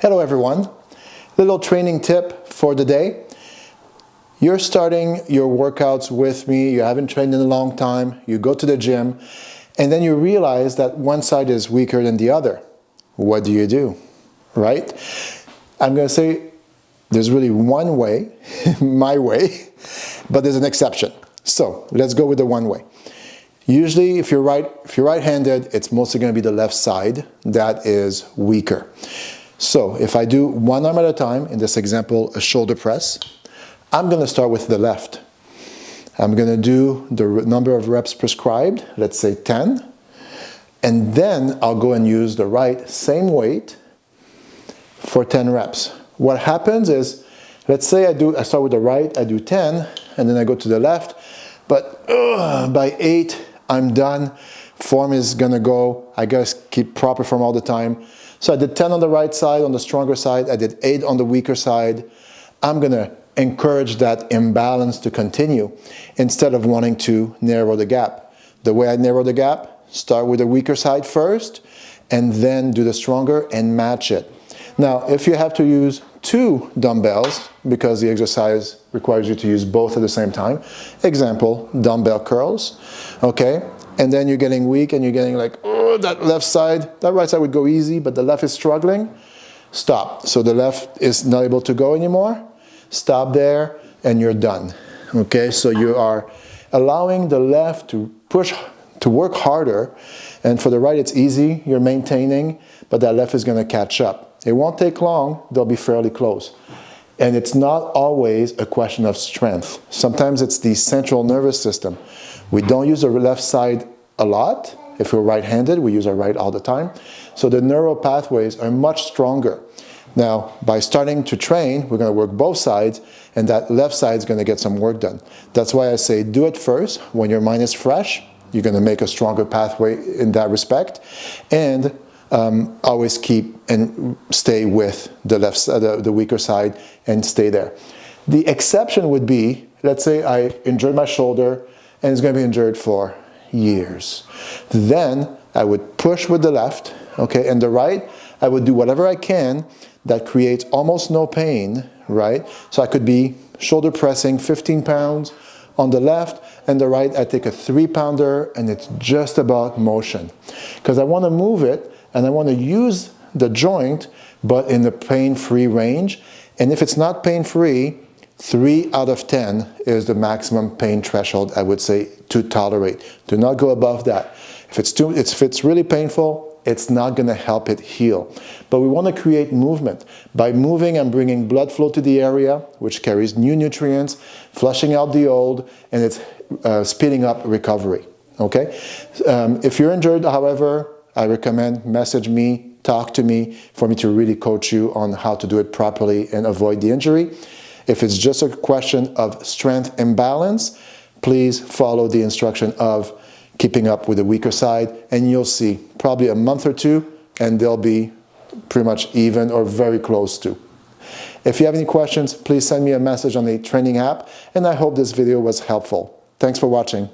Hello everyone. Little training tip for the day. You're starting your workouts with me, you haven't trained in a long time, you go to the gym, and then you realize that one side is weaker than the other. What do? Right? I'm going to say there's really one way, my way, but there's an exception. So let's go with the one way. Usually if you're right-handed, it's mostly going to be the left side that is weaker. So if I do one arm at a time, in this example, a shoulder press, I'm going to start with the left. I'm going to do the number of reps prescribed, let's say 10, and then I'll go and use the right, same weight, for 10 reps. What happens is, let's say I start with the right, I do 10, and then I go to the left, but by 8, I'm done. Form is going to go, I gotta keep proper form all the time. So I did 10 on the right side, on the stronger side. I did 8 on the weaker side. I'm going to encourage that imbalance to continue instead of wanting to narrow the gap. The way I narrow the gap, start with the weaker side first and then do the stronger and match it. Now, if you have to use 2 dumbbells because the exercise requires you to use both at the same time, example, dumbbell curls, okay? And then you're getting weak and you're getting like, oh, that left side, that right side would go easy, but the left is struggling. Stop. So the left is not able to go anymore. Stop there and you're done. Okay, so you are allowing the left to push, to work harder. And for the right, it's easy. You're maintaining, but that left is going to catch up. It won't take long. They'll be fairly close. And it's not always a question of strength. Sometimes it's the central nervous system. We don't use the left side a lot. If we're right-handed, we use our right all the time. So the neural pathways are much stronger. Now, by starting to train, we're going to work both sides, and that left side is going to get some work done. That's why I say do it first. When your mind is fresh, you're going to make a stronger pathway in that respect. And always keep and stay with the left side, the weaker side, and stay there. The exception would be, let's say I injured my shoulder, and it's going to be injured for years. Then I would push with the left, okay, and the right, I would do whatever I can that creates almost no pain, right? So I could be shoulder pressing 15 pounds on the left, and the right, I take a 3-pounder, and it's just about motion. Because I want to move it, and I want to use the joint, but in the pain-free range. And if it's not pain-free, 3 out of 10 is the maximum pain threshold, I would say, to tolerate. Do not go above that. If it's really painful, it's not going to help it heal. But we want to create movement. By moving, I'm bringing blood flow to the area, which carries new nutrients, flushing out the old, and it's speeding up recovery. Okay? If you're injured, however, I recommend message me, talk to me, for me to really coach you on how to do it properly and avoid the injury. If it's just a question of strength imbalance, please follow the instruction of keeping up with the weaker side, and you'll see probably a month or 2, and they'll be pretty much even or very close to. If you have any questions, please send me a message on the training app, and I hope this video was helpful. Thanks for watching.